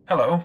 Hello.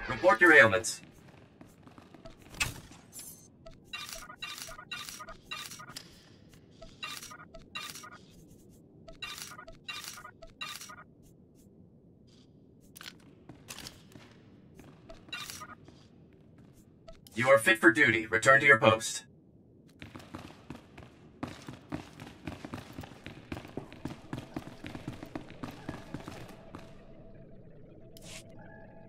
Report your ailments. You are fit for duty. Return to your post.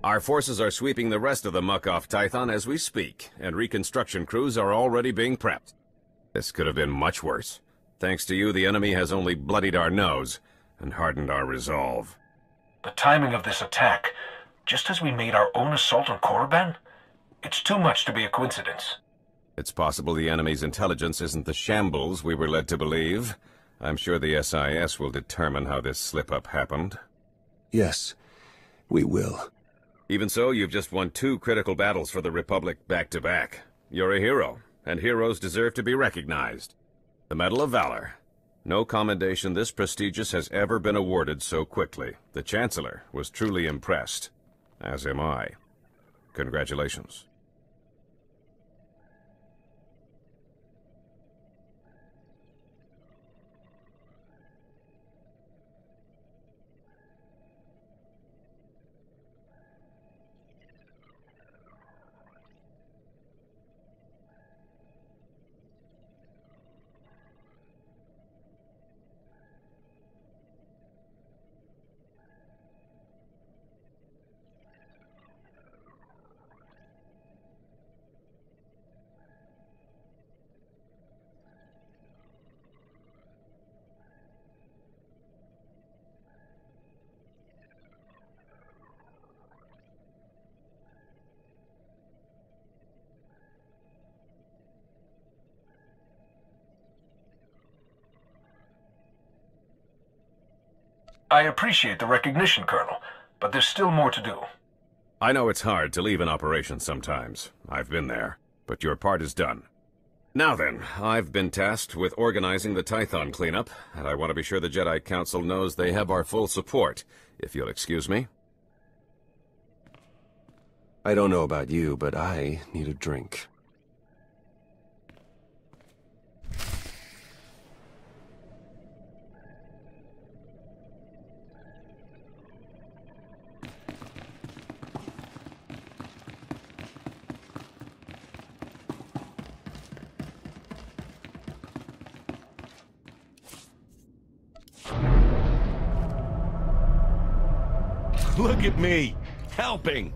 Our forces are sweeping the rest of the muck off Tython as we speak, and reconstruction crews are already being prepped. This could have been much worse. Thanks to you, the enemy has only bloodied our nose and hardened our resolve. The timing of this attack, just as we made our own assault on Korriban? It's too much to be a coincidence. It's possible the enemy's intelligence isn't the shambles we were led to believe. I'm sure the SIS will determine how this slip-up happened. Yes, we will. Even so, you've just won 2 critical battles for the Republic back-to-back. You're a hero, and heroes deserve to be recognized. The Medal of Valor. No commendation this prestigious has ever been awarded so quickly. The Chancellor was truly impressed, as am I. Congratulations. I appreciate the recognition, Colonel, but there's still more to do. I know it's hard to leave an operation sometimes. I've been there, but your part is done. Now then, I've been tasked with organizing the Tython cleanup, and I want to be sure the Jedi Council knows they have our full support, if you'll excuse me. I don't know about you, but I need a drink. Look at me, helping!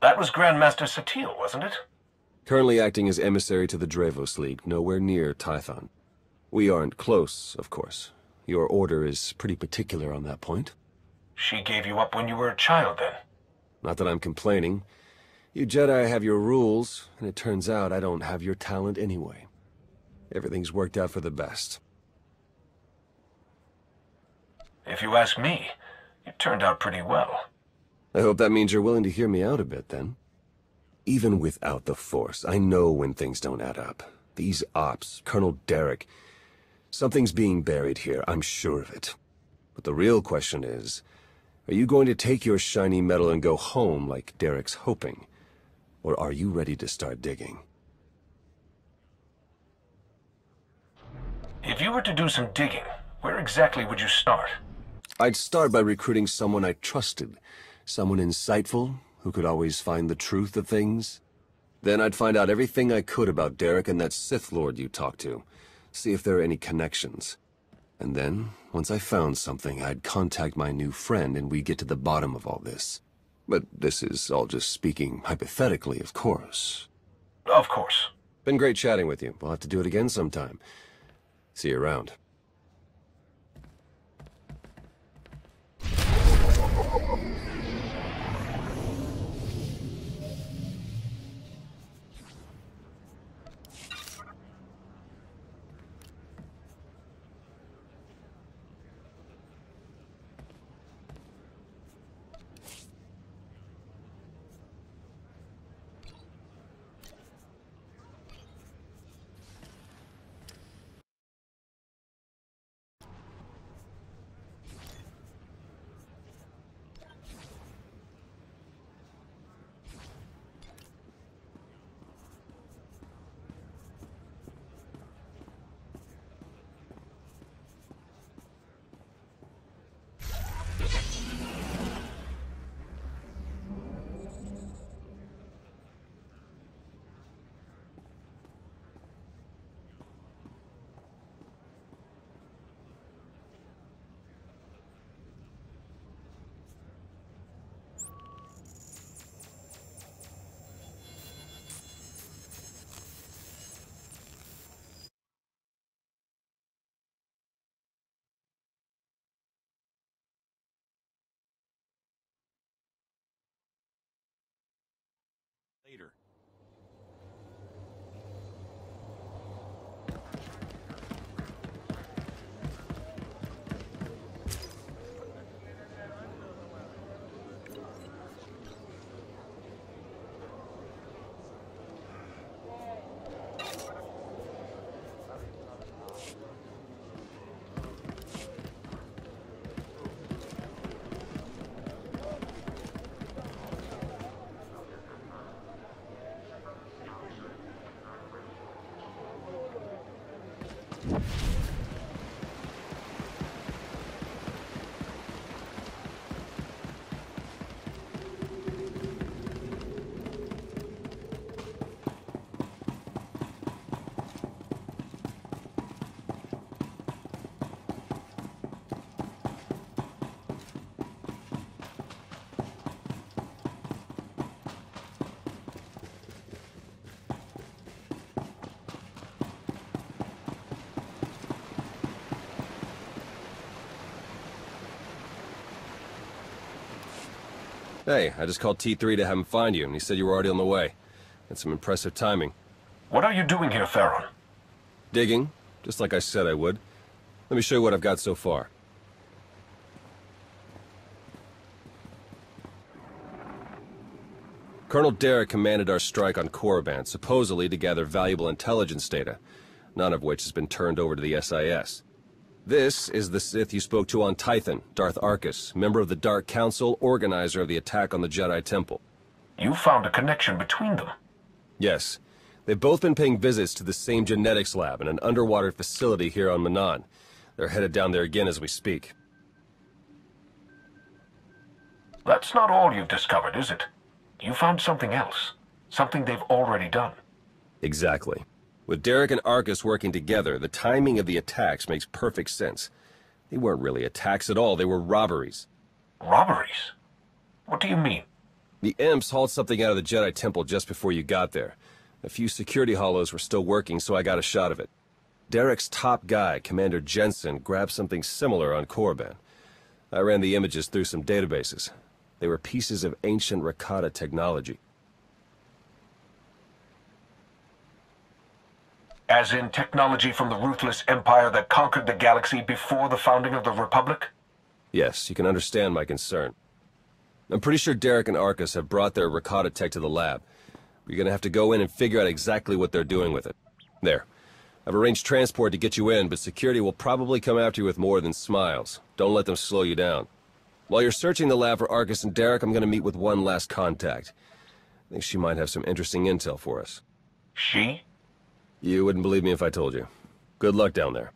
That was Grandmaster SWTOR, wasn't it? Currently acting as emissary to the Dravos League, nowhere near Tython. We aren't close, of course. Your order is pretty particular on that point. She gave you up when you were a child, then? Not that I'm complaining. You Jedi have your rules, and it turns out I don't have your talent anyway. Everything's worked out for the best. If you ask me, it turned out pretty well. I hope that means you're willing to hear me out a bit, then. Even without the Force, I know when things don't add up. These ops, Colonel Derek... Something's being buried here, I'm sure of it. But the real question is, are you going to take your shiny medal and go home like Derek's hoping? Or are you ready to start digging? If you were to do some digging, where exactly would you start? I'd start by recruiting someone I trusted. Someone insightful, who could always find the truth of things. Then I'd find out everything I could about Derek and that Sith Lord you talked to. See if there are any connections. And then, once I found something, I'd contact my new friend and we'd get to the bottom of all this. But this is all just speaking hypothetically, of course. Of course. Been great chatting with you. We'll have to do it again sometime. See you around. Later. Hey, I just called T3 to have him find you, and he said you were already on the way. That's some impressive timing. What are you doing here, Theron? Digging, just like I said I would. Let me show you what I've got so far. Colonel Derek commanded our strike on Korriban, supposedly to gather valuable intelligence data, none of which has been turned over to the SIS. This is the Sith you spoke to on Tython, Darth Arcus, member of the Dark Council, organizer of the attack on the Jedi Temple. You found a connection between them. Yes. They've both been paying visits to the same genetics lab in an underwater facility here on Manan. They're headed down there again as we speak. That's not all you've discovered, is it? You found something else. Something they've already done. Exactly. With Derek and Arcus working together, the timing of the attacks makes perfect sense. They weren't really attacks at all, they were robberies. Robberies? What do you mean? The Imps hauled something out of the Jedi Temple just before you got there. A few security hollows were still working, so I got a shot of it. Derek's top guy, Commander Jensen, grabbed something similar on Korriban. I ran the images through some databases. They were pieces of ancient Rakata technology. As in technology from the ruthless empire that conquered the galaxy before the founding of the Republic? Yes, you can understand my concern. I'm pretty sure Derek and Arcus have brought their Rakata tech to the lab. You're gonna have to go in and figure out exactly what they're doing with it. There. I've arranged transport to get you in, but security will probably come after you with more than smiles. Don't let them slow you down. While you're searching the lab for Arcus and Derek, I'm gonna meet with one last contact. I think she might have some interesting intel for us. She? You wouldn't believe me if I told you. Good luck down there.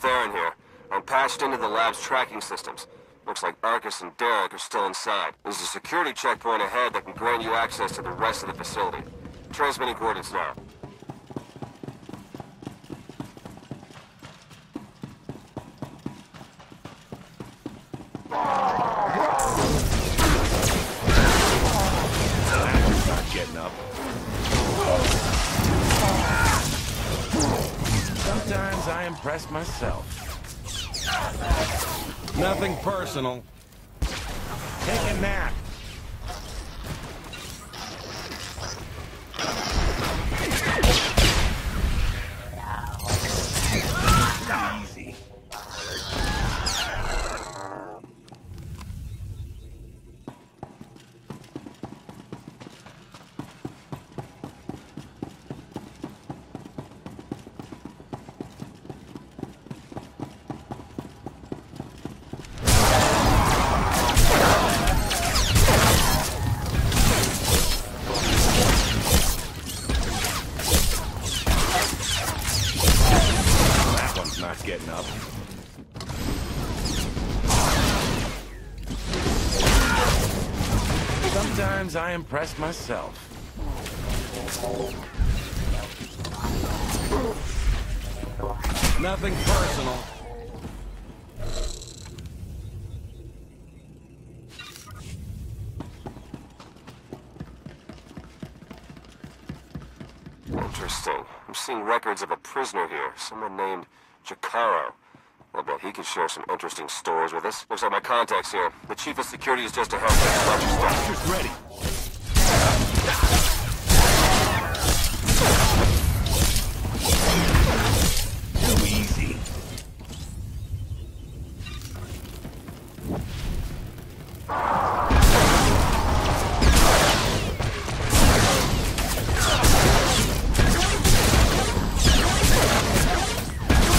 Theron here. I'm patched into the lab's tracking systems. Looks like Arcus and Derek are still inside. There's a security checkpoint ahead that can grant you access to the rest of the facility. Transmitting coordinates now. Not getting up. Sometimes I impress myself. Nothing personal. Take a nap. Easy. Not getting up. Sometimes I impress myself. Nothing personal. Interesting. I'm seeing records of a prisoner here. Someone named Jacaro. I bet he could share some interesting stories with us. Looks like my contact's here. The chief of security is just ahead. Just ready. Too easy.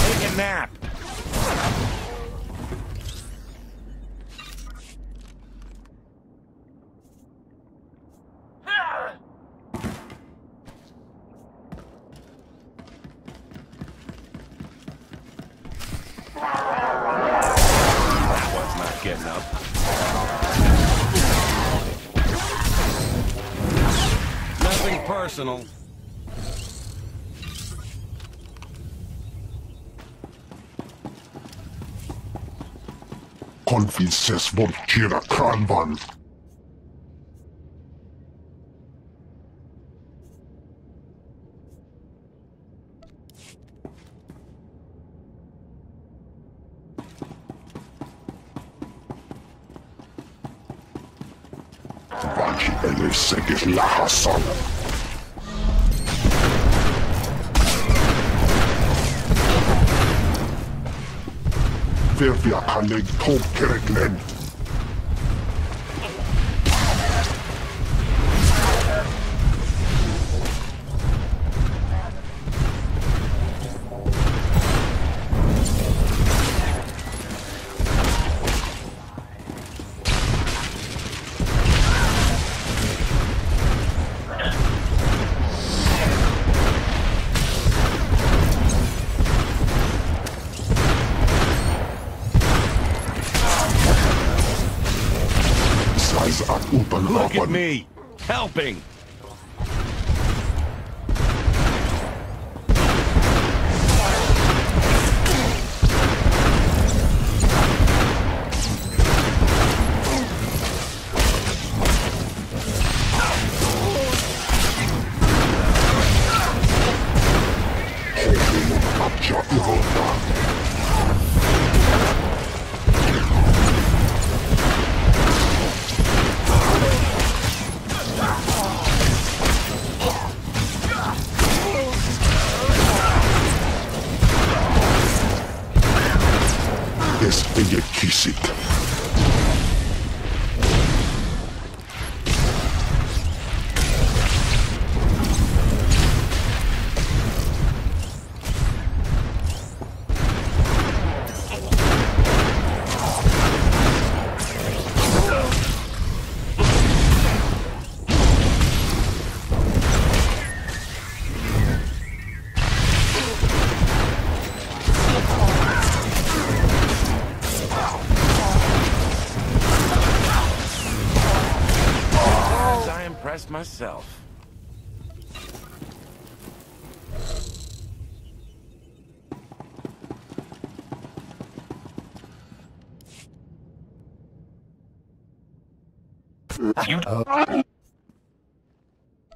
Take a nap. That one's not getting up. Nothing personal. Konfises von Kira Kranvan. Vanki Elisegis Lahasan. Vervia Kaleg Top Kereklen. Look at me, helping. Kisit. Myself.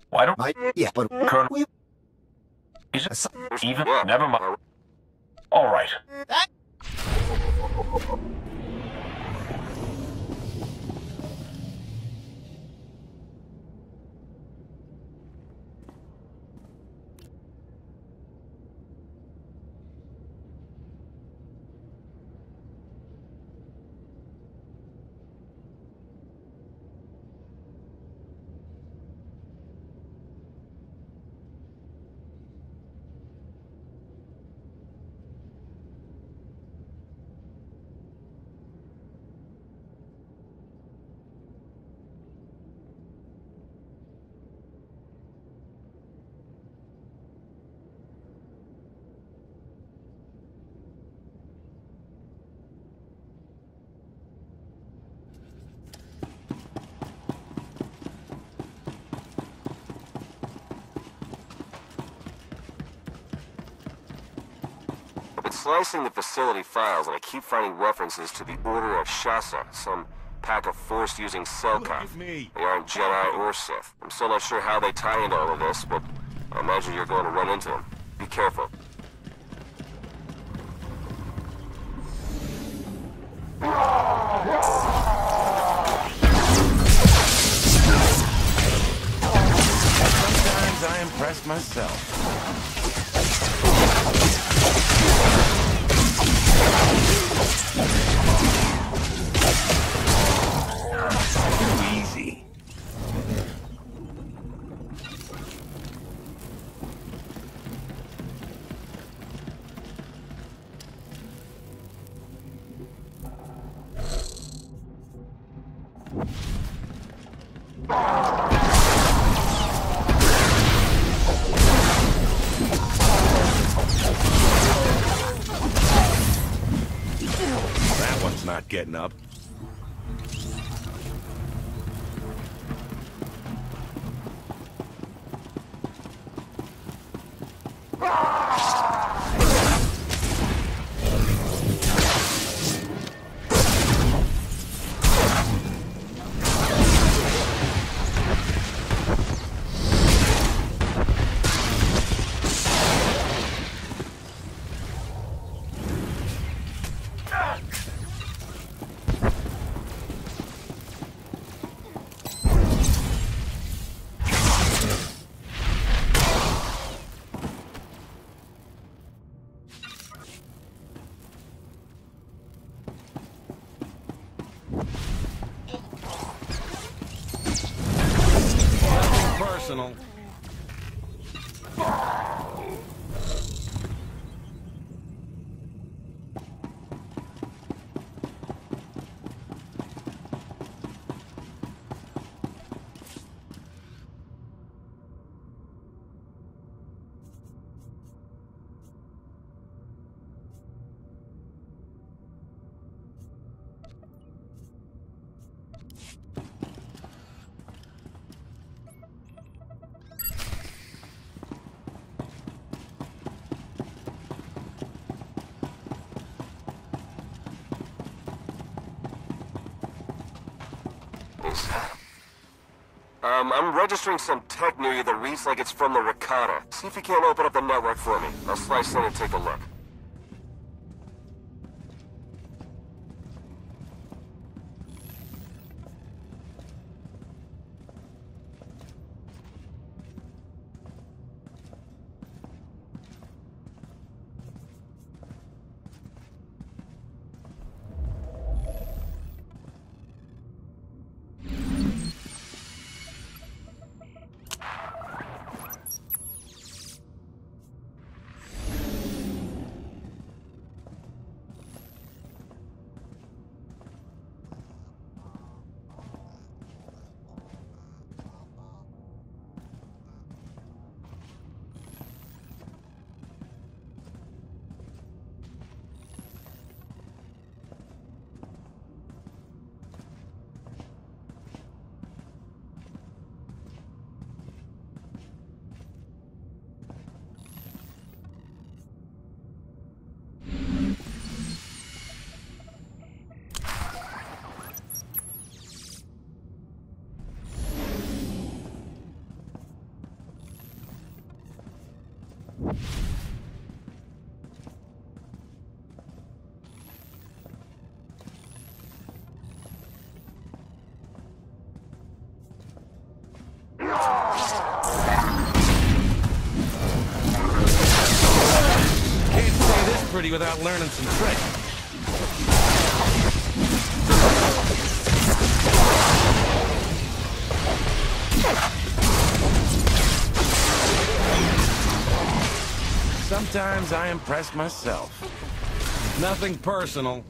Why don't Yeah, but Colonel? Is it even? Never mind. All right. Slicing the facility files, and I keep finding references to the Order of Shasa, some pack of Force-using Selkov. They aren't Jedi or Sith. I'm still not sure how they tie into all of this, but I imagine you're going to run into them. Be careful. Sometimes I impress myself. Too easy. That one's not getting up. I'm registering some tech near you that reads like it's from the Ricotta. See if you can't open up the network for me. I'll slice in and take a look. Pretty without learning some tricks. Sometimes I impress myself. Nothing personal.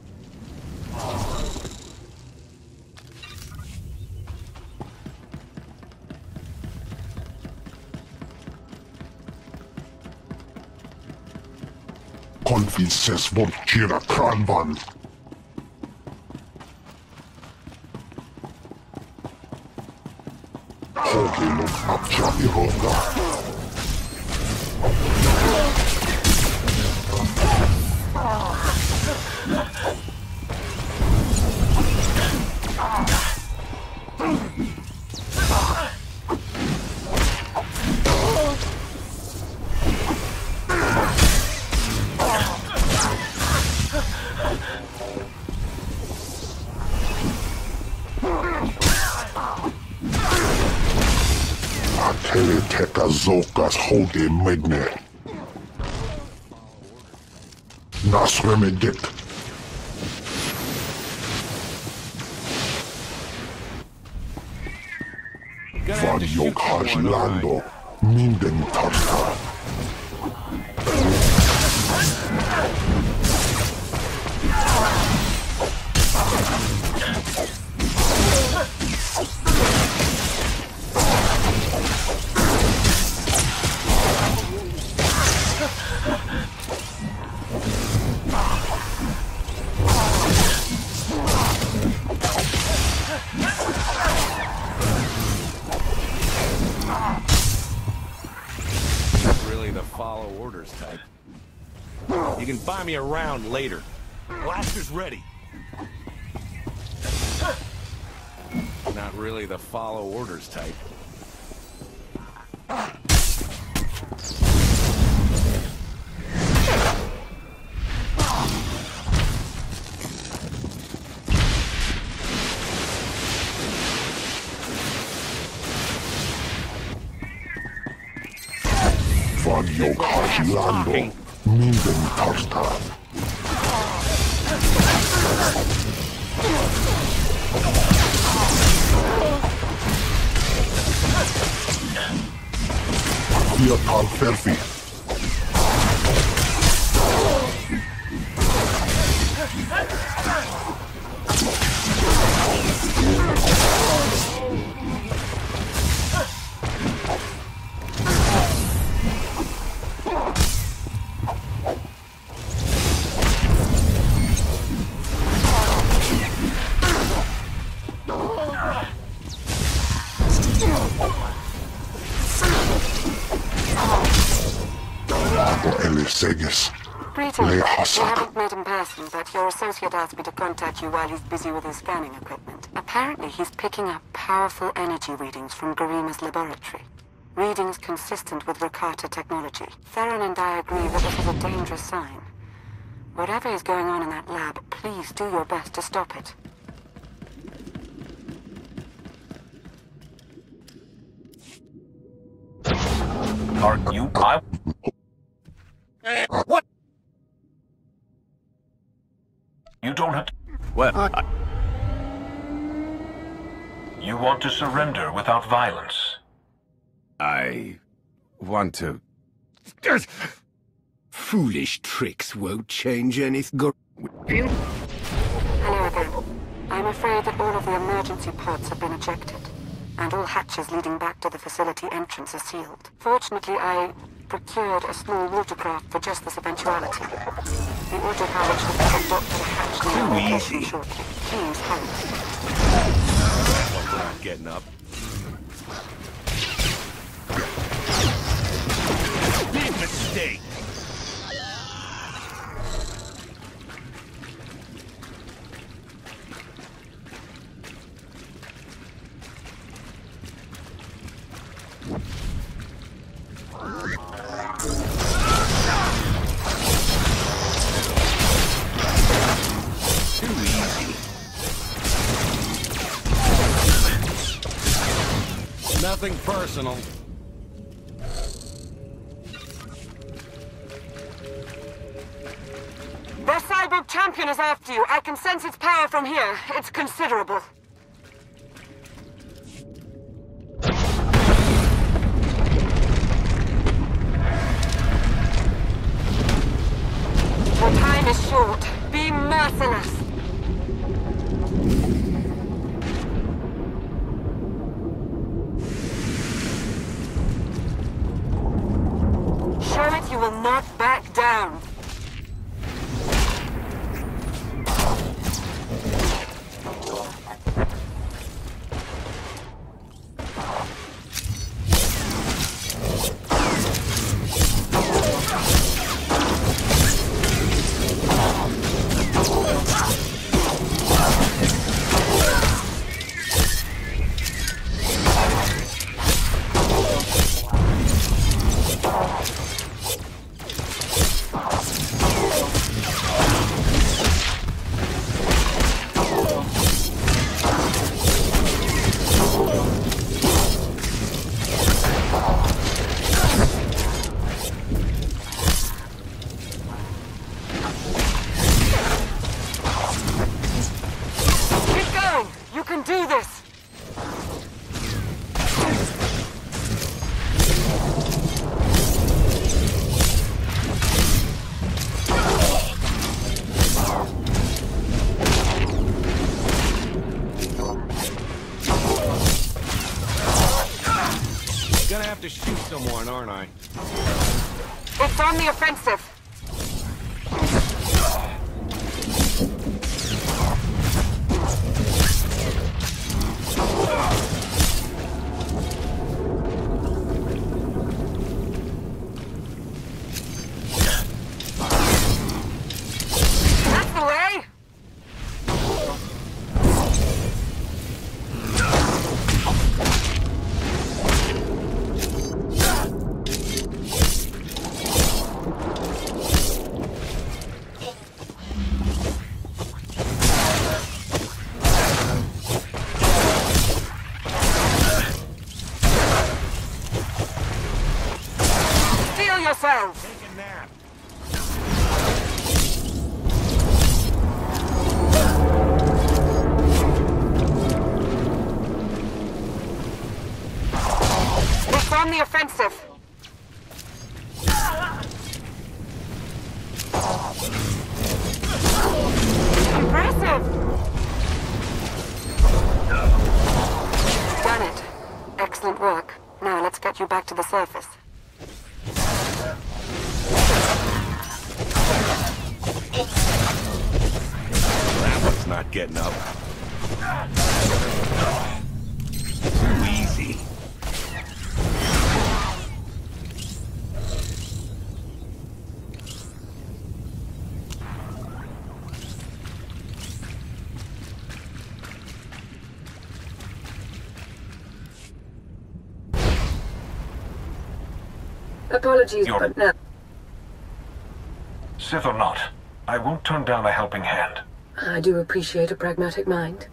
Konfis SWTOR kranvan. Hogeluk apcha iroga. Teleteka zokas hoge medne. Nasremedit. Vadiok hajlando. Minden tarta. Follow orders type. You can buy me around later. Blaster's ready. Not really the follow orders type. Vadiok hajlando. Minden tarta. Hier tal ferfi. Seges. Le We Hassak. haven't met in person, but your associate asked me to contact you while he's busy with his scanning equipment. Apparently, he's picking up powerful energy readings from Garima's laboratory. Readings consistent with Rakata technology. Theron and I agree that this is a dangerous sign. Whatever is going on in that lab, please do your best to stop it. Are you... What? You don't have to... Well, You want to surrender without violence. I want to... Foolish tricks won't change anything. Hello again. I'm afraid that all of the emergency pods have been ejected, and all hatches leading back to the facility entrance are sealed. Fortunately, I procured a small watercraft for just this eventuality. The autopilot should have docked to the hatch near the location shortly. Please hurry. We're not getting up. Big mistake. Nothing personal. The cyborg champion is after you. I can sense its power from here. It's considerable. Your time is short. Be merciless. Show it you will not back down. To shoot someone, aren't I? It's on the offensive. That's the way. Yourselves. Take a nap. It's on the offensive. Impressive. Done it. Excellent work. Now let's get you back to the surface. That one's not getting up. Too easy. Apologies, You're- but no. Sith or not, I won't turn down a helping hand. I do appreciate a pragmatic mind.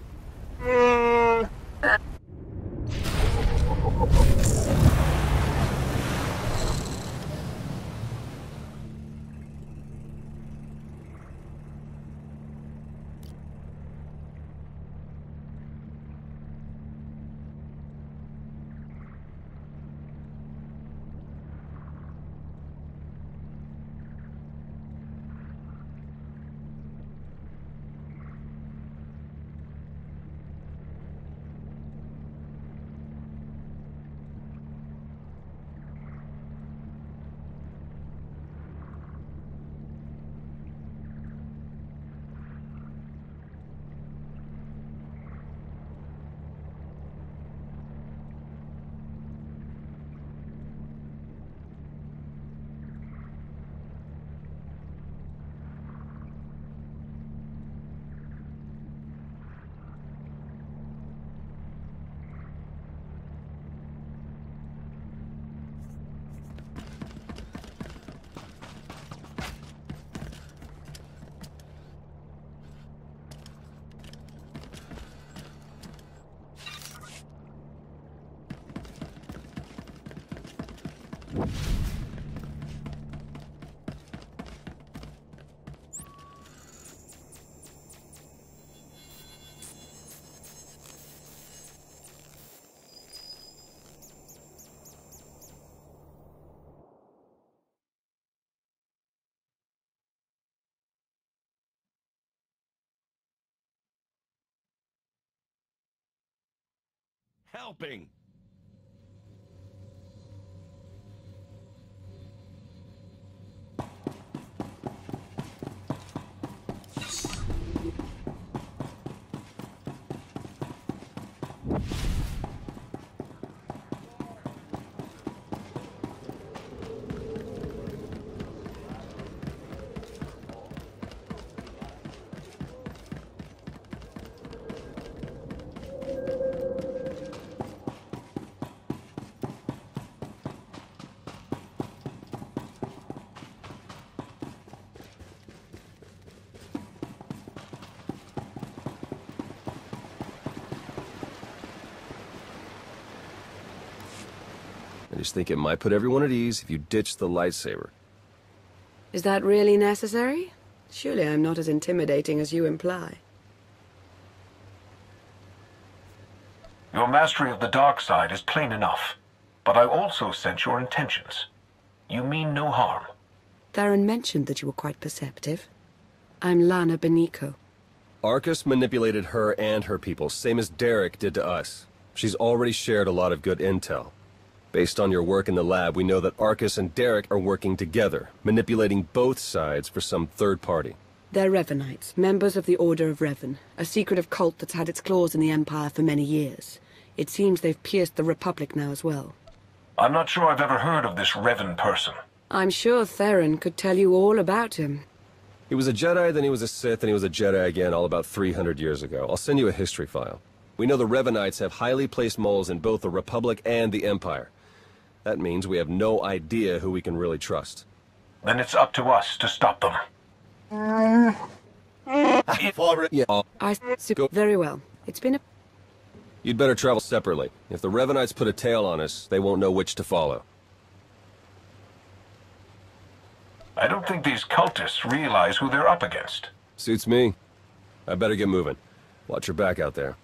Helping! I just think it might put everyone at ease if you ditch the lightsaber. Is that really necessary? Surely I'm not as intimidating as you imply. Your mastery of the dark side is plain enough, but I also sense your intentions. You mean no harm. Theron mentioned that you were quite perceptive. I'm Lana Beniko. Arcus manipulated her and her people, same as Derek did to us. She's already shared a lot of good intel. Based on your work in the lab, we know that Arcus and Derek are working together, manipulating both sides for some third party. They're Revenites, members of the Order of Revan, a secretive cult that's had its claws in the Empire for many years. It seems they've pierced the Republic now as well. I'm not sure I've ever heard of this Revan person. I'm sure Theron could tell you all about him. He was a Jedi, then he was a Sith, and he was a Jedi again all about 300 years ago. I'll send you a history file. We know the Revenites have highly placed moles in both the Republic and the Empire. That means we have no idea who we can really trust. Then it's up to us to stop them. Very well. It's been a... You'd better travel separately. If the Revenites put a tail on us, they won't know which to follow. I don't think these cultists realize who they're up against. Suits me. I better get moving. Watch your back out there.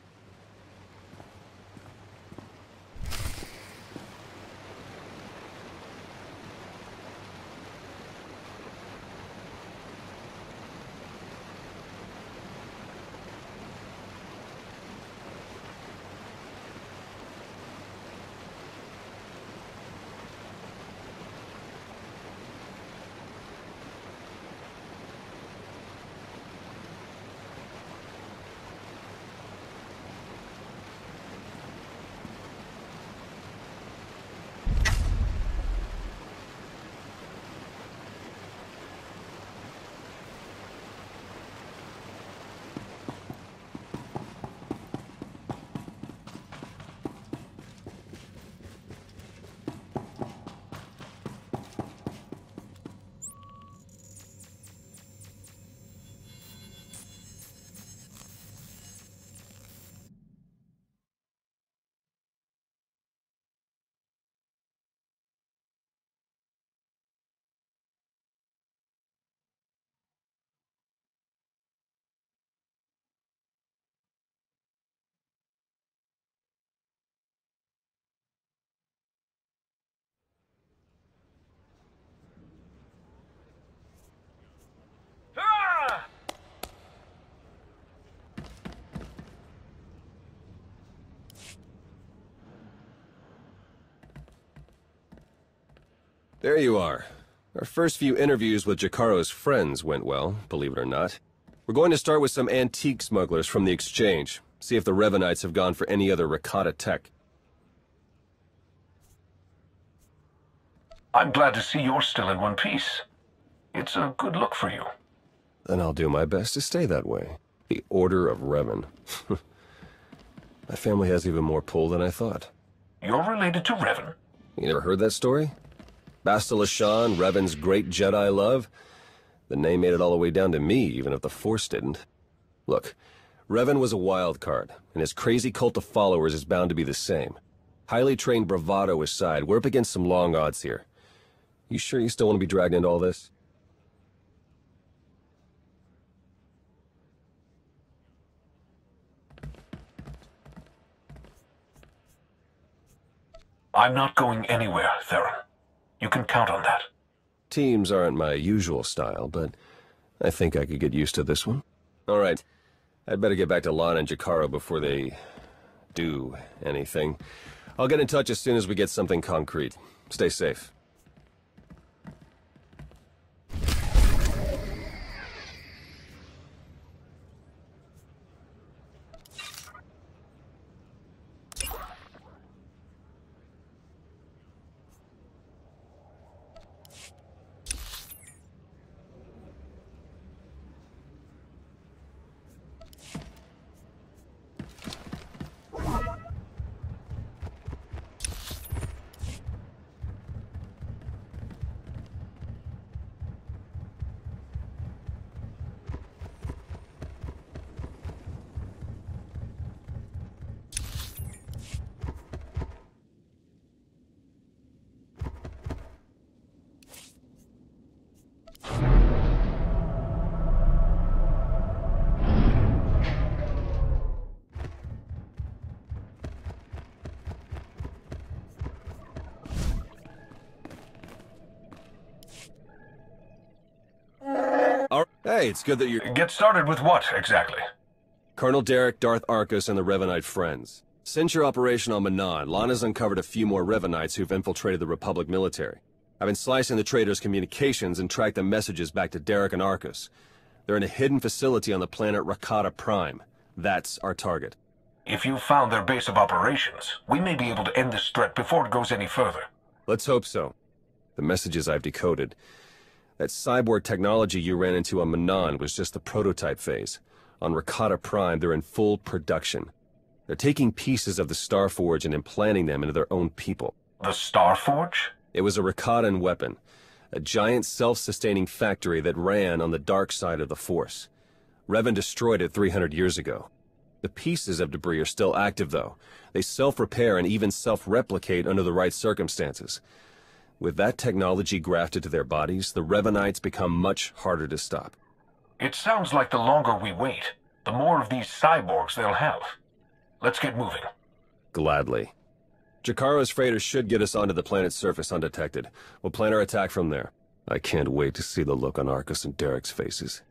There you are. Our first few interviews with Jakaro's friends went well, believe it or not. We're going to start with some antique smugglers from the exchange, see if the Revenites have gone for any other Rakata tech. I'm glad to see you're still in one piece. It's a good look for you. Then I'll do my best to stay that way. The Order of Revan. My family has even more pull than I thought. You're related to Revan? You never heard that story? Bastila Shan, Revan's great Jedi love? The name made it all the way down to me, even if the Force didn't. Look, Revan was a wild card, and his crazy cult of followers is bound to be the same. Highly trained bravado aside, we're up against some long odds here. You sure you still want to be dragged into all this? I'm not going anywhere, Theron. You can count on that. Teams aren't my usual style, but I think I could get used to this one. All right, I'd better get back to Lana and Jakaro before they do anything. I'll get in touch as soon as we get something concrete. Stay safe. Hey, it's good that you're... Get started with what, exactly? Colonel Derek, Darth Arcus, and the Revanite friends. Since your operation on Manan, Lana's uncovered a few more Revanites who've infiltrated the Republic military. I've been slicing the traitors' communications and tracked the messages back to Derek and Arcus. They're in a hidden facility on the planet Rakata Prime. That's our target. If you found their base of operations, we may be able to end this threat before it goes any further. Let's hope so. The messages I've decoded. That cyborg technology you ran into on Manan was just the prototype phase. On Rakata Prime, they're in full production. They're taking pieces of the Starforge and implanting them into their own people. The Starforge? It was a Rakatan weapon. A giant self-sustaining factory that ran on the dark side of the Force. Revan destroyed it 300 years ago. The pieces of debris are still active, though. They self-repair and even self-replicate under the right circumstances. With that technology grafted to their bodies, the Revanites become much harder to stop. It sounds like the longer we wait, the more of these cyborgs they'll have. Let's get moving. Gladly. Jakaro's freighters should get us onto the planet's surface undetected. We'll plan our attack from there. I can't wait to see the look on Arcus and Derek's faces.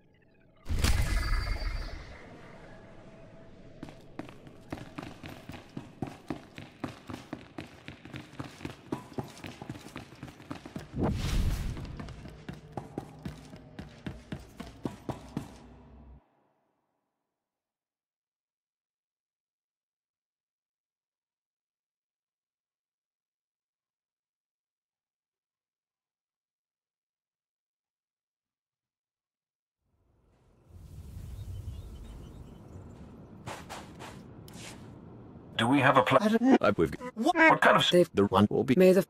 Do we have a plan? What kind of... The one will be... May the...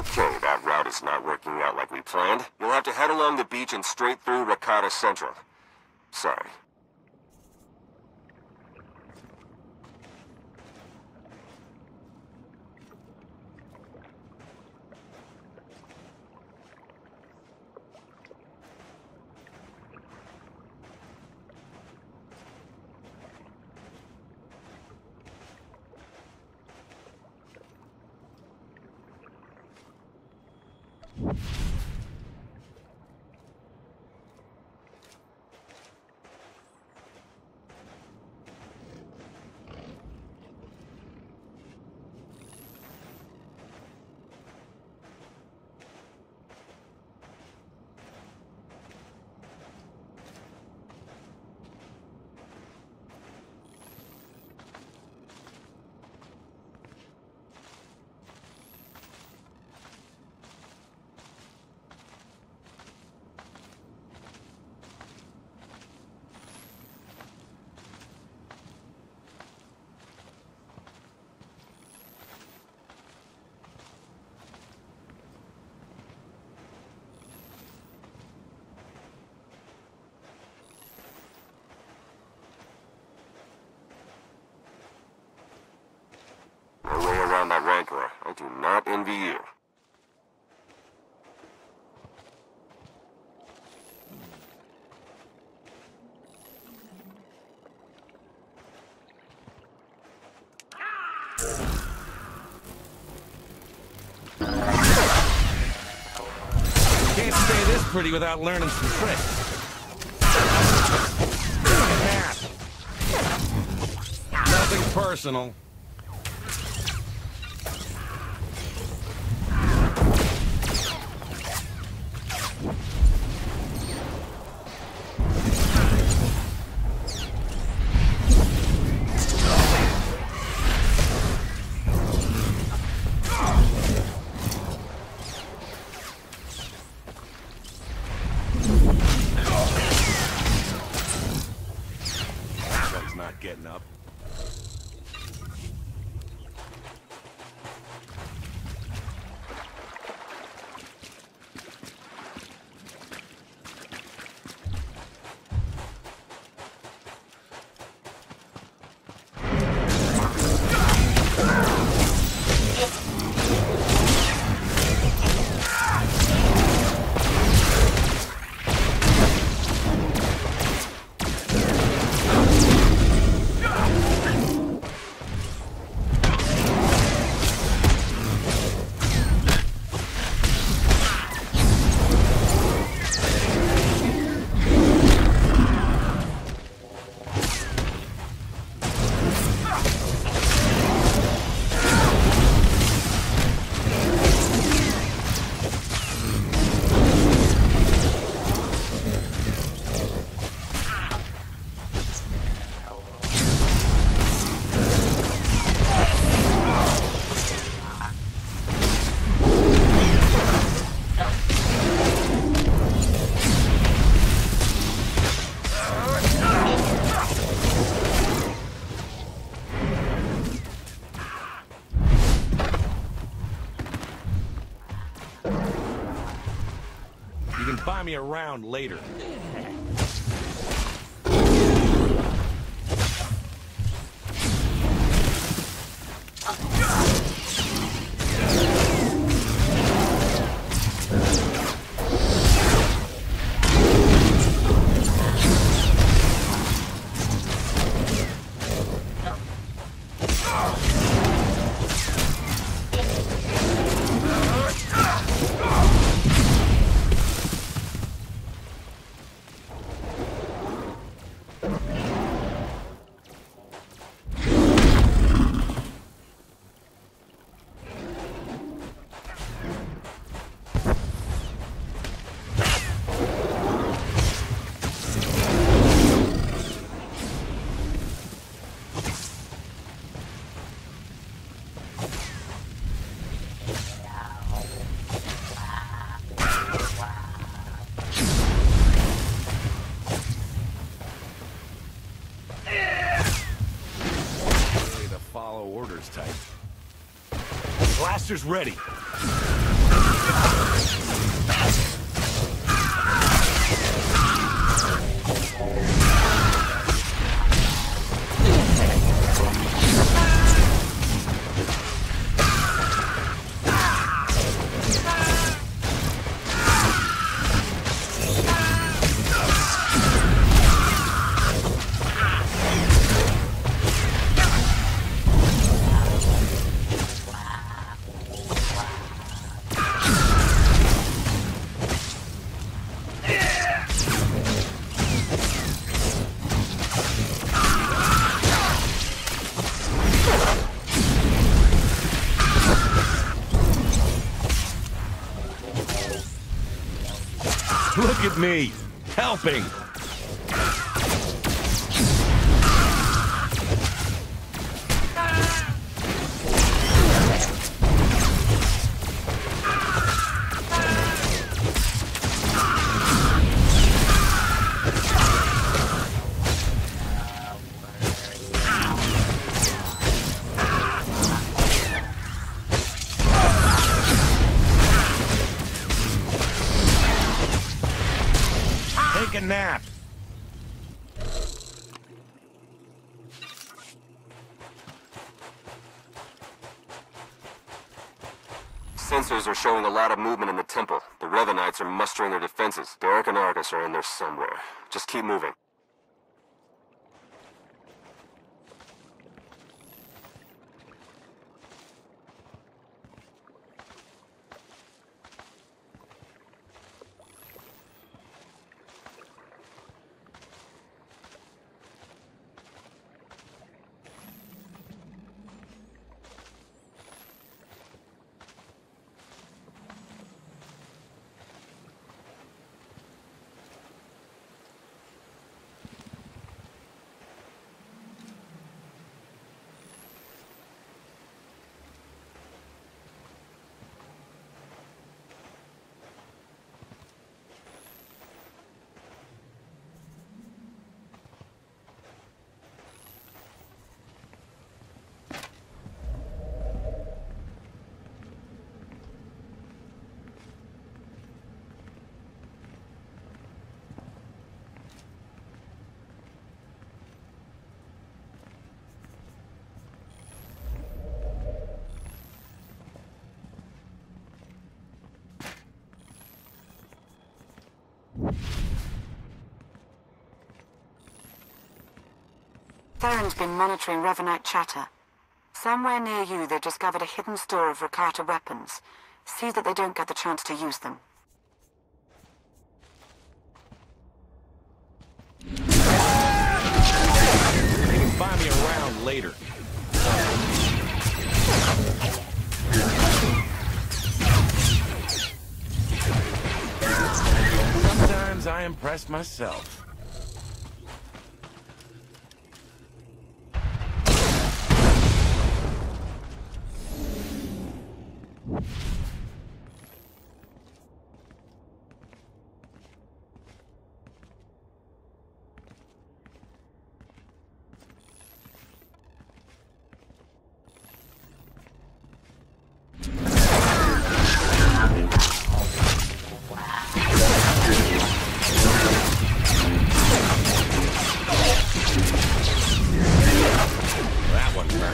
Okay, that route is not working out like we planned. You'll have to head along the beach and straight through Rakata Central. Sorry. No way around that rancor. I do not envy you. Can't stay this pretty without learning some tricks. Nothing personal. Getting up. You can buy me around later. Orders type. Blaster's ready. Look at me, helping. Take a nap. Sensors are showing a lot of movement in the temple. The Revenites are mustering their defenses. Derek and Argus are in there somewhere. Just keep moving. Theron's been monitoring Revenite chatter. Somewhere near you, they've discovered a hidden store of Rakata weapons. See that they don't get the chance to use them. You can find me around later. Sometimes I impress myself.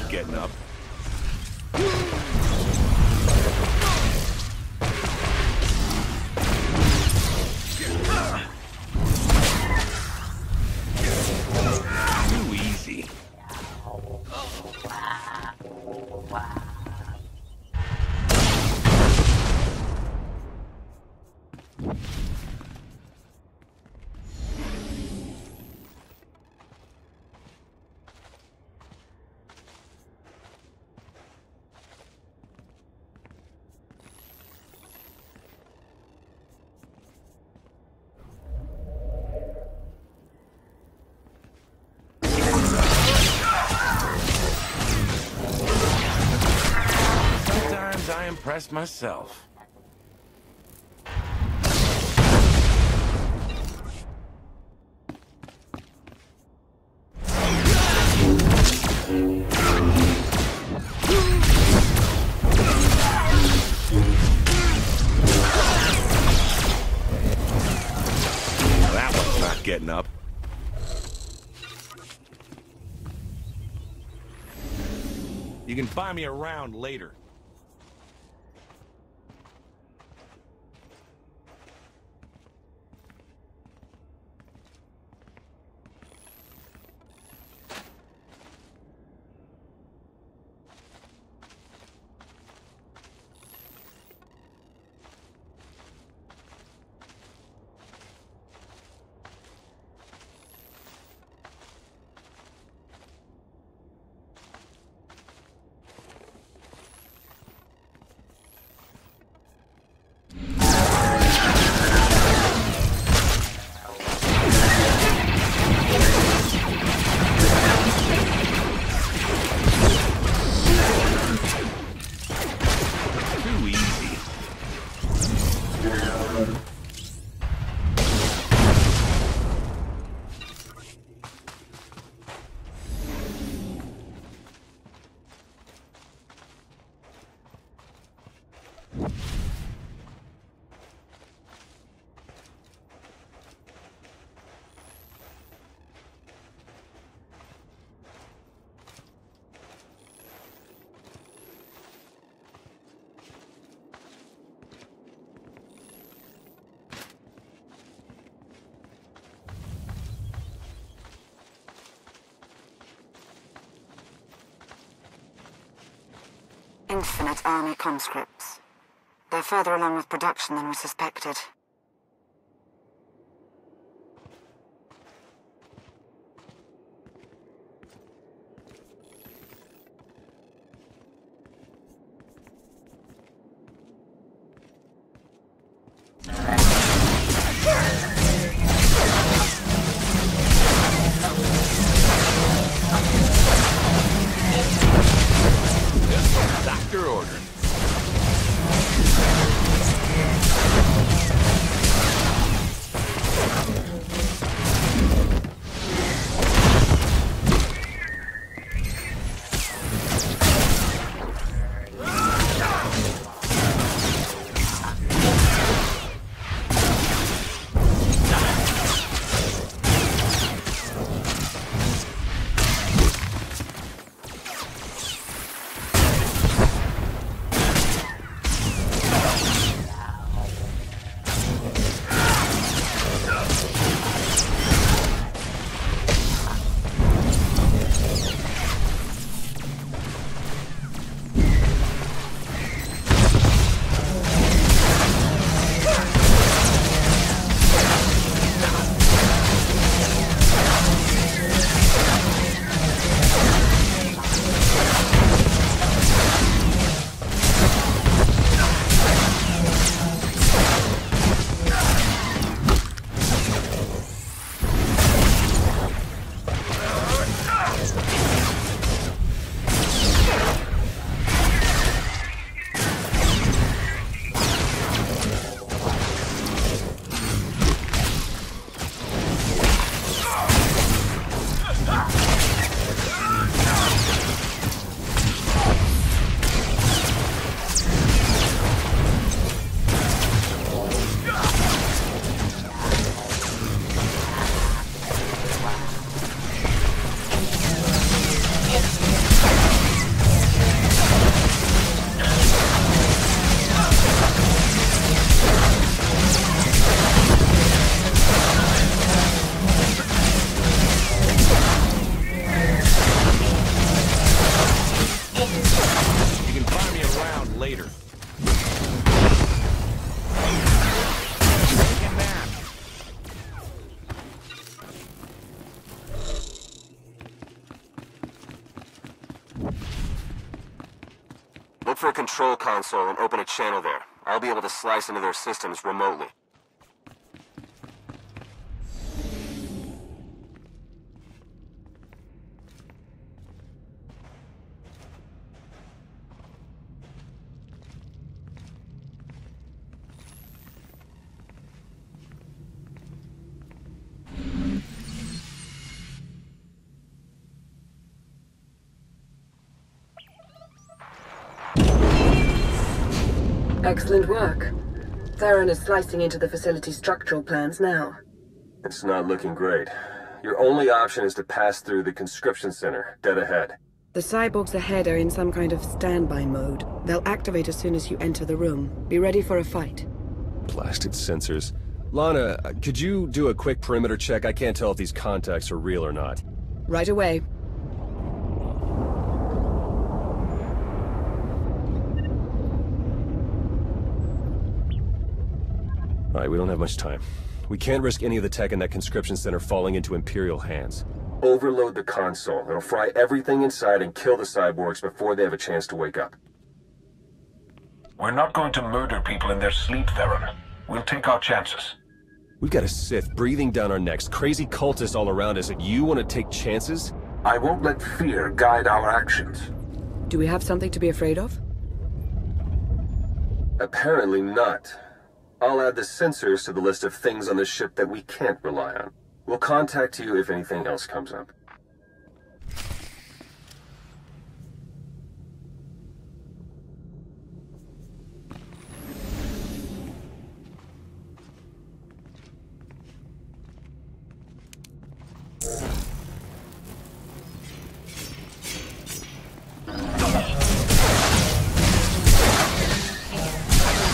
Getting up. Too easy. I impress myself. That one's not getting up. You can find me around later. Infinite army conscripts. They're further along with production than we suspected. Doctor ordered. Look for a control console and open a channel there. I'll be able to slice into their systems remotely. Excellent work. Theron is slicing into the facility's structural plans now. It's not looking great. Your only option is to pass through the conscription center, dead ahead. The cyborgs ahead are in some kind of standby mode. They'll activate as soon as you enter the room. Be ready for a fight. Blasted sensors. Lana, could you do a quick perimeter check? I can't tell if these contacts are real or not. Right away. Alright, we don't have much time. We can't risk any of the tech in that conscription center falling into Imperial hands. Overload the console. It'll fry everything inside and kill the cyborgs before they have a chance to wake up. We're not going to murder people in their sleep, Theron. We'll take our chances. We've got a Sith breathing down our necks, crazy cultists all around us, and you want to take chances? I won't let fear guide our actions. Do we have something to be afraid of? Apparently not. I'll add the sensors to the list of things on the ship that we can't rely on. We'll contact you if anything else comes up.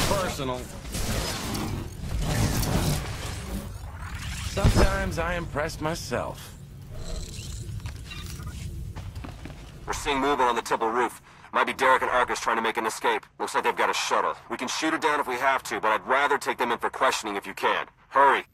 Personal. Sometimes I impress myself. We're seeing movement on the temple roof. Might be Derek and Arcus trying to make an escape. Looks like they've got a shuttle. We can shoot it down if we have to, but I'd rather take them in for questioning if you can. Hurry!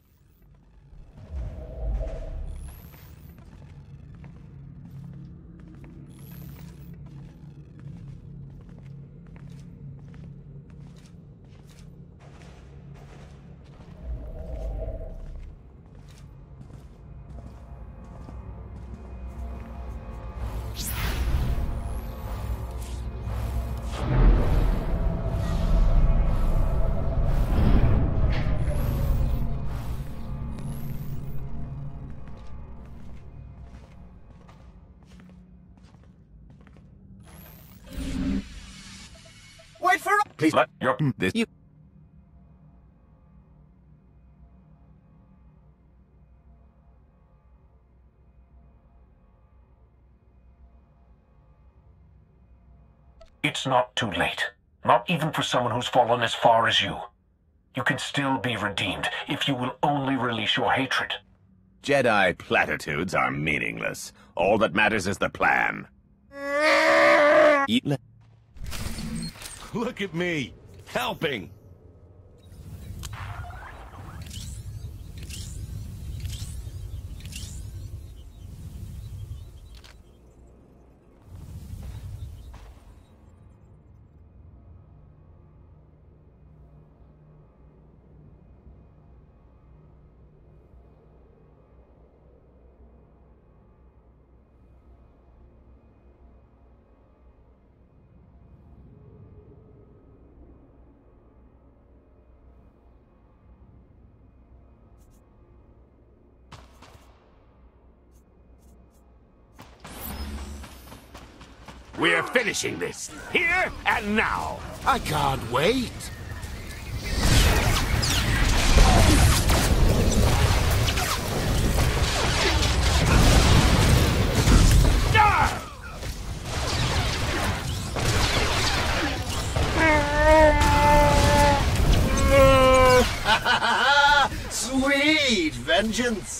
Wait for... Please let your... This... You... It's not too late. Not even for someone who's fallen as far as you. You can still be redeemed if you will only release your hatred. Jedi platitudes are meaningless. All that matters is the plan. Look at me, helping. We're finishing this, here and now. I can't wait. Sweet vengeance.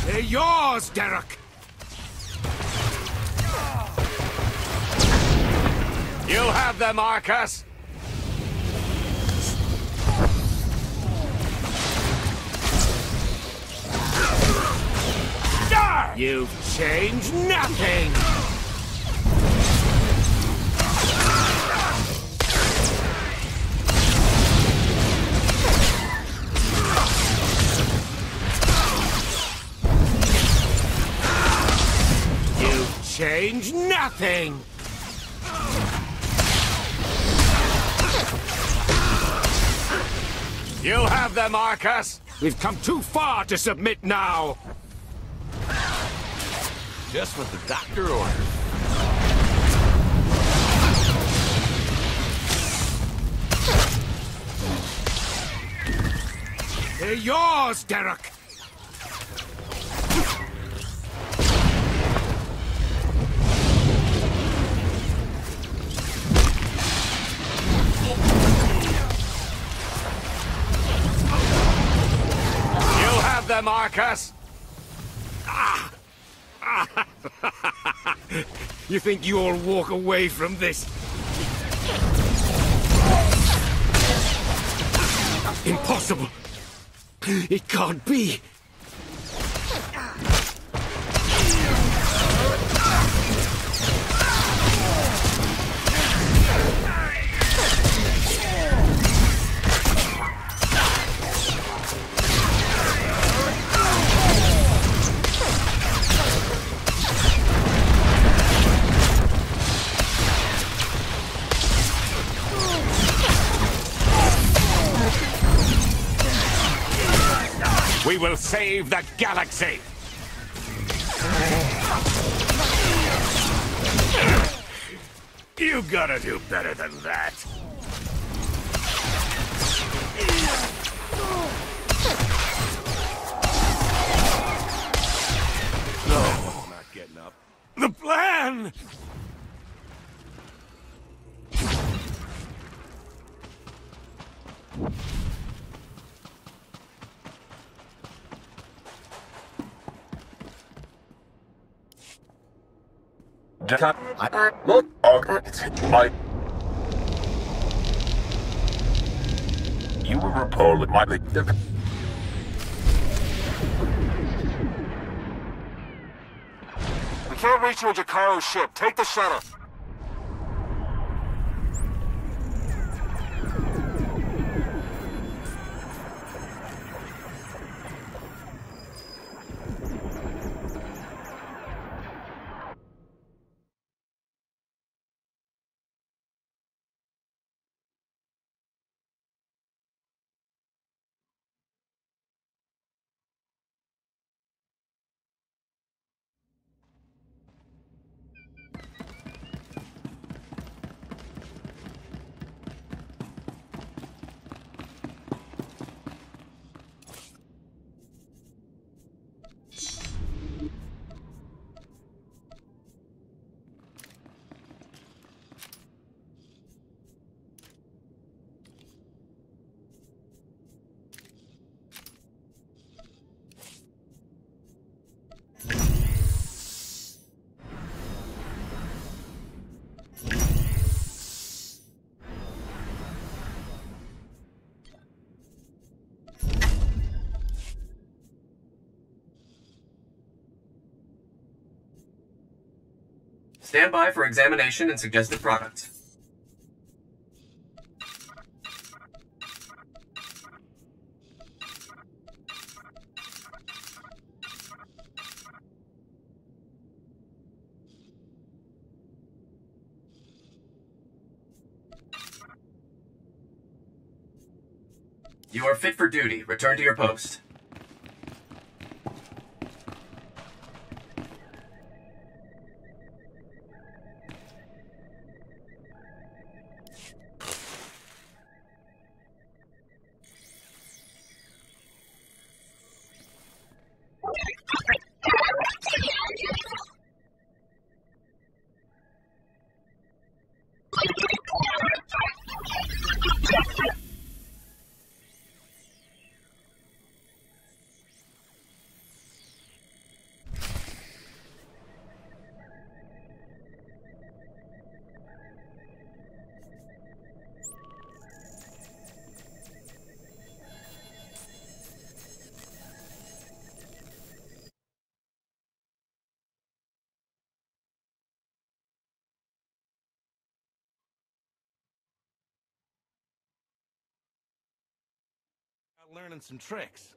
They're yours, Derek! You'll have them, Arcus! You've changed nothing! Change nothing! You'll have them, Arcus! We've come too far to submit now! Just what the doctor ordered. They're yours, Derek! Them, Arcus! You think you'll walk away from this? Impossible! It can't be! We will save the galaxy! You gotta do better than that. No, I'm not getting up. The plan! You were reported my... We can't reach you in Jakaro's ship. Take the shuttle. Stand by for examination and suggested products. You are fit for duty. Return to your post. Learning some tricks.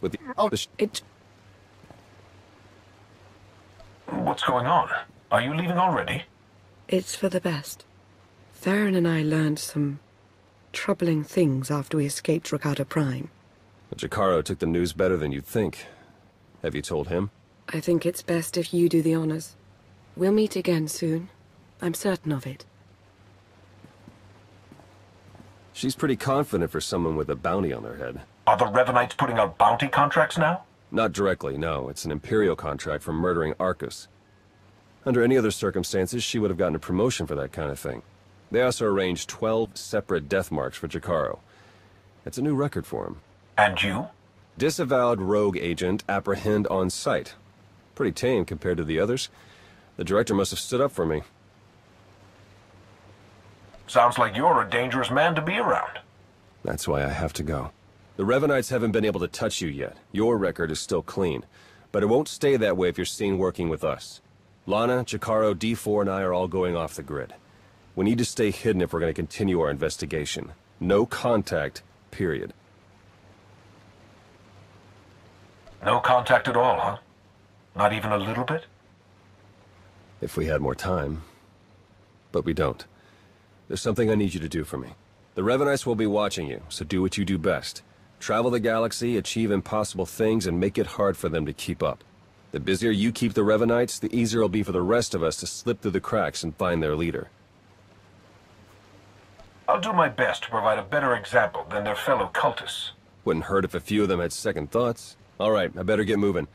With the What's going on? Are you leaving already? It's for the best. Theron and I learned some troubling things after we escaped Rakata Prime. Jakaro took the news better than you'd think. Have you told him? I think it's best if you do the honors. We'll meet again soon. I'm certain of it. She's pretty confident for someone with a bounty on their head. Are the Revenites putting out bounty contracts now? Not directly, no. It's an Imperial contract for murdering Arcus. Under any other circumstances, she would have gotten a promotion for that kind of thing. They also arranged 12 separate death marks for Jacaro. It's a new record for him. And you? Disavowed rogue agent, apprehend on sight. Pretty tame compared to the others. The director must have stood up for me. Sounds like you're a dangerous man to be around. That's why I have to go. The Revenites haven't been able to touch you yet. Your record is still clean. But it won't stay that way if you're seen working with us. Lana, Jacaro, D4, and I are all going off the grid. We need to stay hidden if we're going to continue our investigation. No contact, period. No contact at all, huh? Not even a little bit? If we had more time. But we don't. There's something I need you to do for me. The Revenites will be watching you, so do what you do best. Travel the galaxy, achieve impossible things, and make it hard for them to keep up. The busier you keep the Revenites, the easier it'll be for the rest of us to slip through the cracks and find their leader. I'll do my best to provide a better example than their fellow cultists. Wouldn't hurt if a few of them had second thoughts. All right, I better get moving.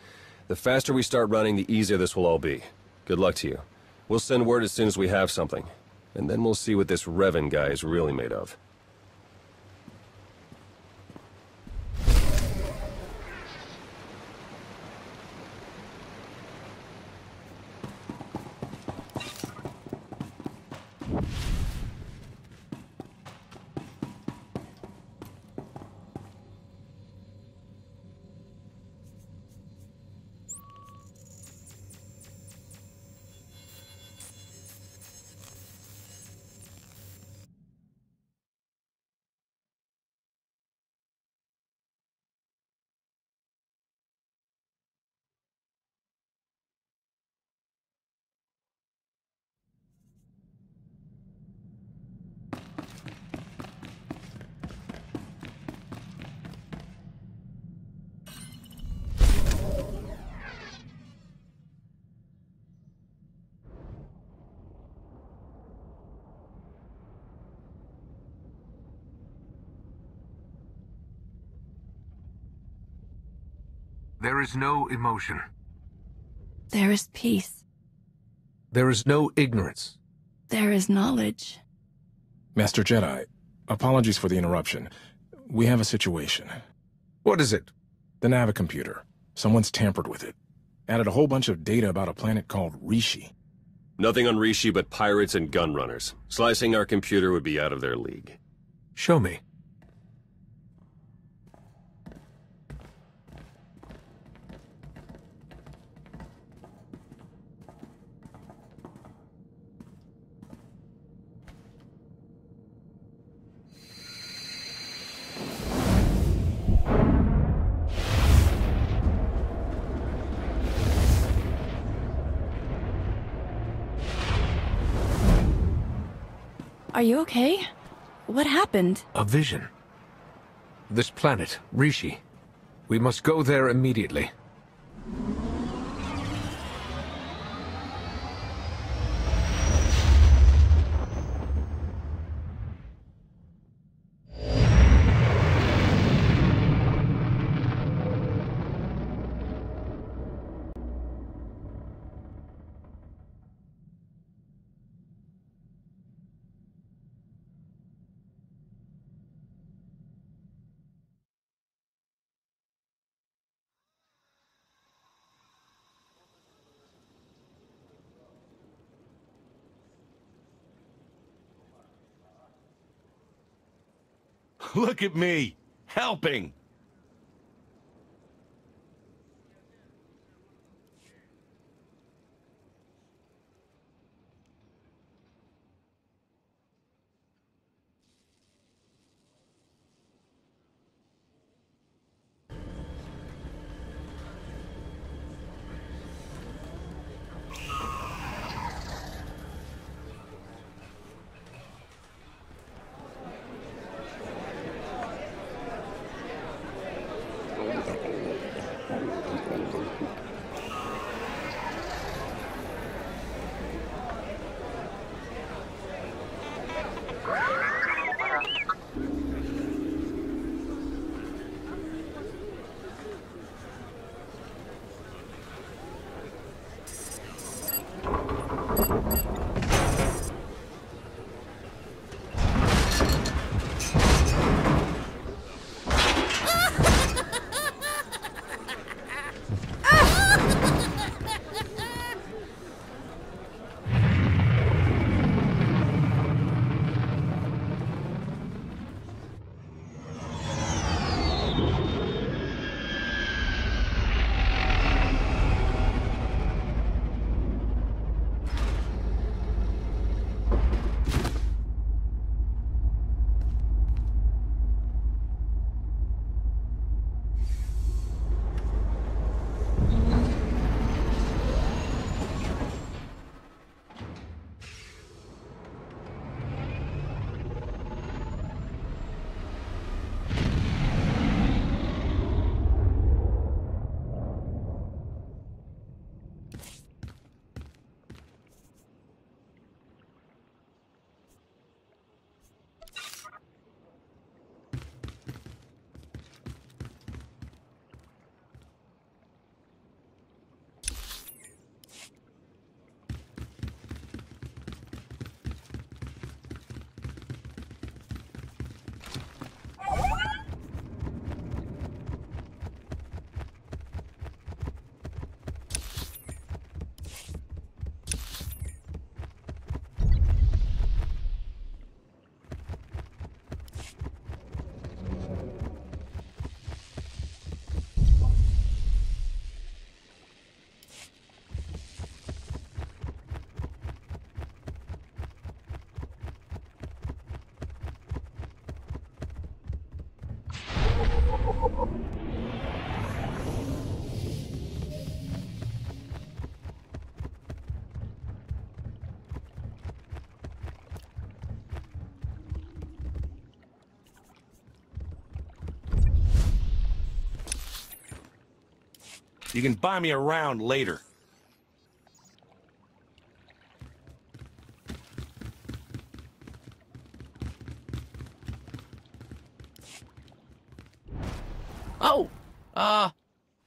The faster we start running, the easier this will all be. Good luck to you. We'll send word as soon as we have something. And then we'll see what this Revan guy is really made of. There is no emotion. There is peace. There is no ignorance. There is knowledge. Master Jedi, apologies for the interruption. We have a situation. What is it? The Navicomputer. Someone's tampered with it. Added a whole bunch of data about a planet called Rishi. Nothing on Rishi but pirates and gun runners. Slicing our computer would be out of their league. Show me. Are you okay? What happened? A vision. This planet, Rishi. We must go there immediately. Look at me, helping. You can buy me around later. Oh,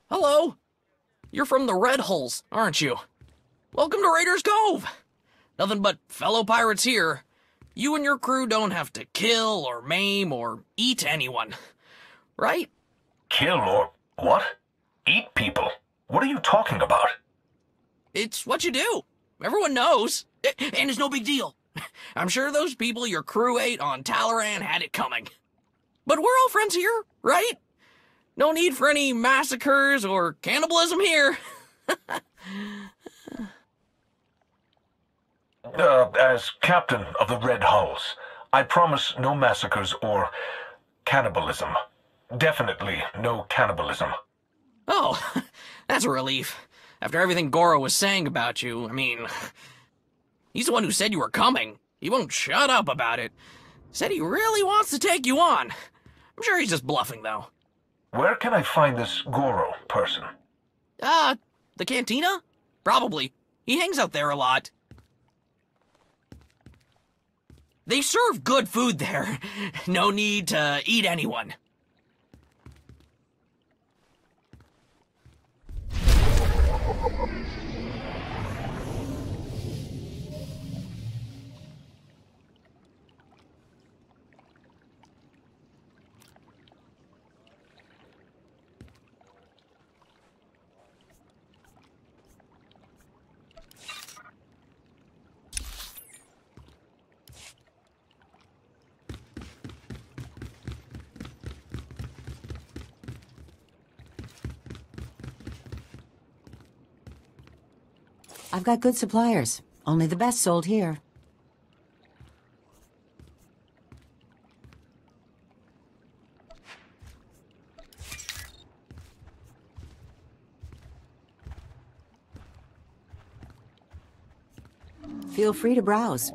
hello. You're from the Red Hulls, aren't you? Welcome to Raiders Cove. Nothing but fellow pirates here. You and your crew don't have to kill or maim or eat anyone, right? Kill or what? Eat people? What are you talking about? It's what you do. Everyone knows. And it's no big deal. I'm sure those people your crew ate on Talaran had it coming. But we're all friends here, right? No need for any massacres or cannibalism here. As captain of the Red Hulls, I promise no massacres or cannibalism. Definitely no cannibalism. Oh, that's a relief. After everything Goro was saying about you, I mean, he's the one who said you were coming. He won't shut up about it. Said he really wants to take you on. I'm sure he's just bluffing, though. Where can I find this Goro person? The cantina? Probably. He hangs out there a lot. They serve good food there. No need to eat anyone. I've got good suppliers. Only the best sold here. Feel free to browse.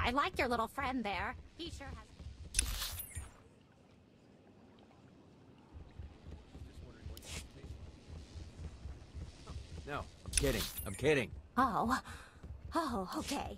I like your little friend there. He sure has... No, I'm kidding. I'm kidding. Oh. Oh, okay.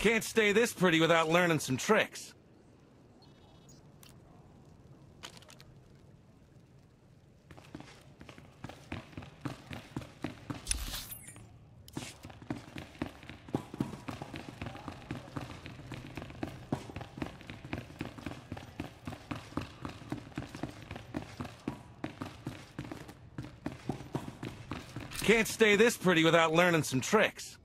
Can't stay this pretty without learning some tricks. Can't stay this pretty without learning some tricks.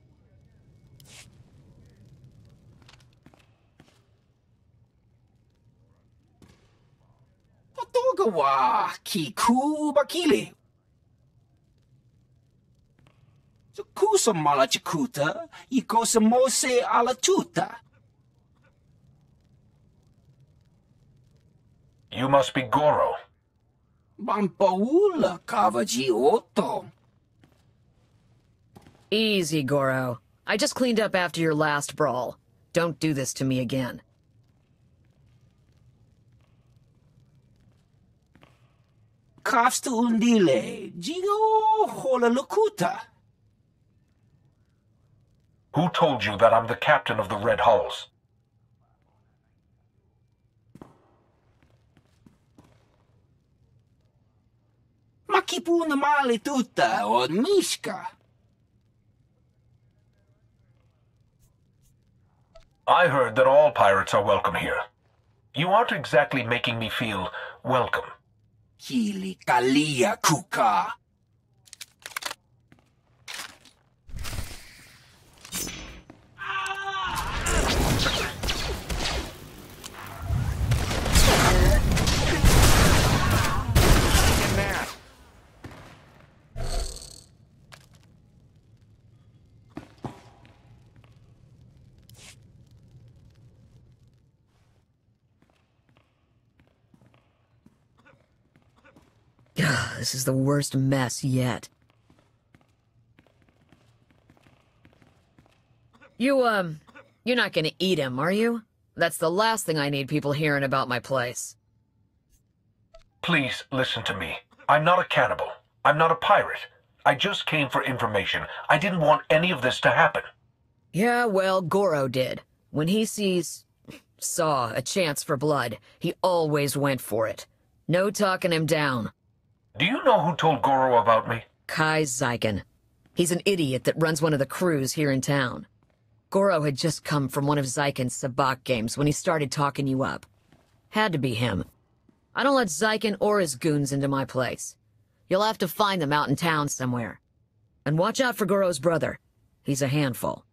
Wa kiku bakili. Kusa malachukuta, ikosa mose ala tuta. You must be Goro. Bampaula kavaji oto. Easy, Goro. I just cleaned up after your last brawl. Don't do this to me again. Kafsta undile, jigo hola lukuta. Who told you that I'm the captain of the Red Hulls? Makipuna mali tuta od Mishka. I heard that all pirates are welcome here. You aren't exactly making me feel welcome. Hili kalia kuka. This is the worst mess yet. You're not gonna eat him, are you? That's the last thing I need people hearing about my place. Please listen to me. I'm not a cannibal. I'm not a pirate. I just came for information. I didn't want any of this to happen. Yeah, well, Goro did. When he saw a chance for blood, he always went for it. No talking him down. Do you know who told Goro about me? Kai Zyken. He's an idiot that runs one of the crews here in town. Goro had just come from one of Zyken's sabak games when he started talking you up. Had to be him. I don't let Zyken or his goons into my place. You'll have to find them out in town somewhere. And watch out for Goro's brother. He's a handful.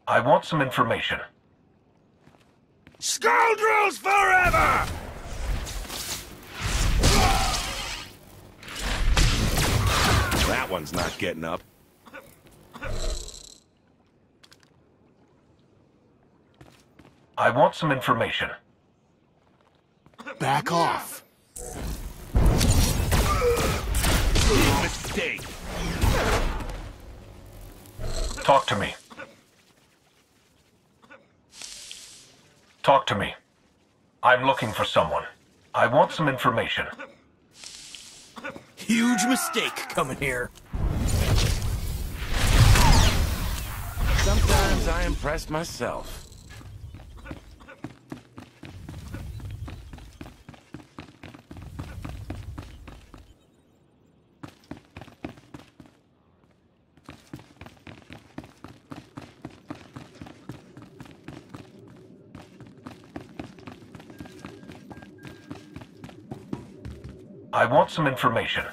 I want some information. Scoundrels forever! That one's not getting up. I want some information. Back off. Mistake. Talk to me. Talk to me. I'm looking for someone. I want some information. Huge mistake coming here. Sometimes I impress myself. I want some information.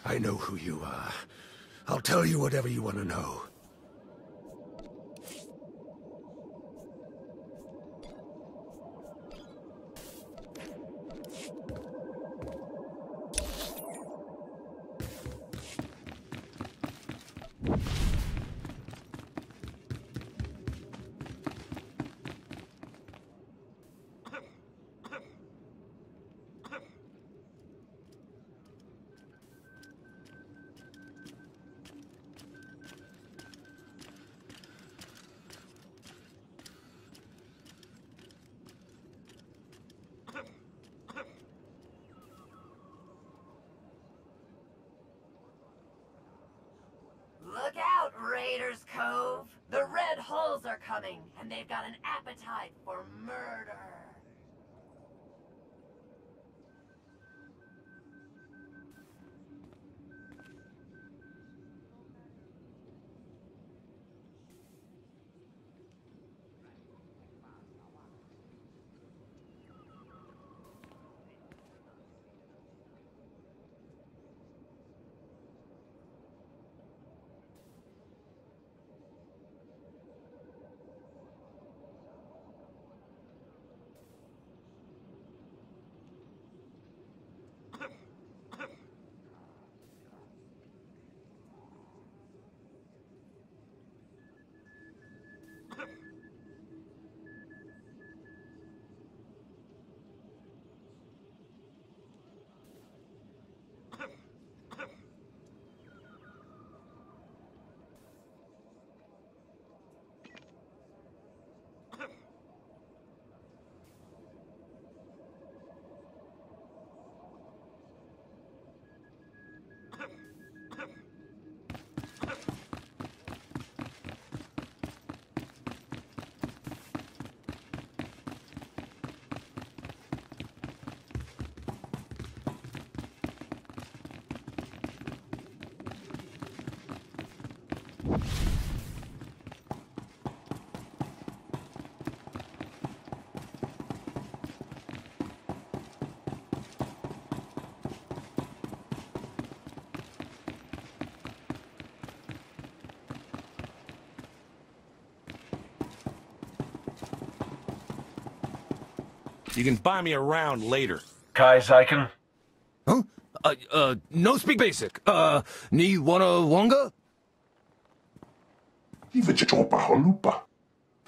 I know who you are. I'll tell you whatever you want to know. Look out, Raiders Cove! The Red Hulls are coming, and they've got an appetite for murder. You can buy me around later. Kai Zyken? Huh? No speak basic. Ni wanna wonga?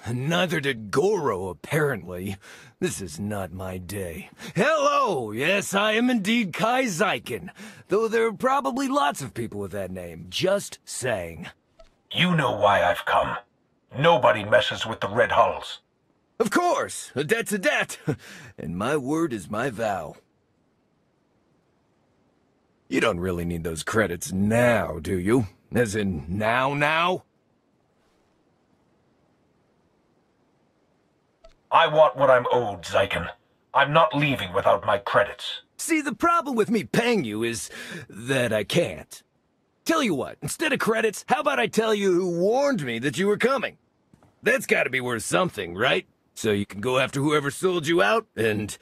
Neither did Goro, apparently. This is not my day. Hello! Yes, I am indeed Kai Zyken. Though there are probably lots of people with that name. Just saying. You know why I've come. Nobody messes with the Red Hulls. Of course! A debt's a debt. And my word is my vow. You don't really need those credits now, do you? As in, now? I want what I'm owed, Zyken. I'm not leaving without my credits. See, the problem with me paying you is that I can't. Tell you what, instead of credits, how about I tell you who warned me that you were coming? That's gotta be worth something, right? So you can go after whoever sold you out, and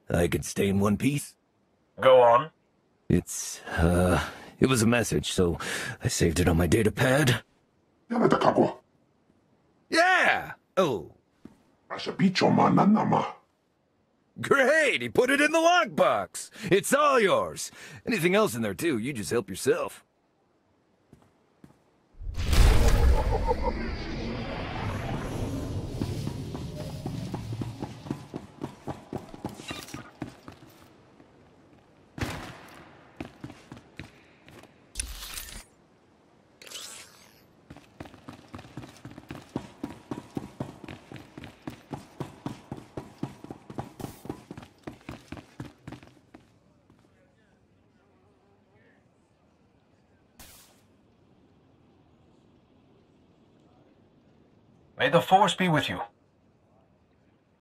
I can stay in one piece? Go on. It was a message, so I saved it on my data pad. Yeah! Oh. Great! He put it in the lockbox! It's all yours! Anything else in there, too, you just help yourself. May the Force be with you.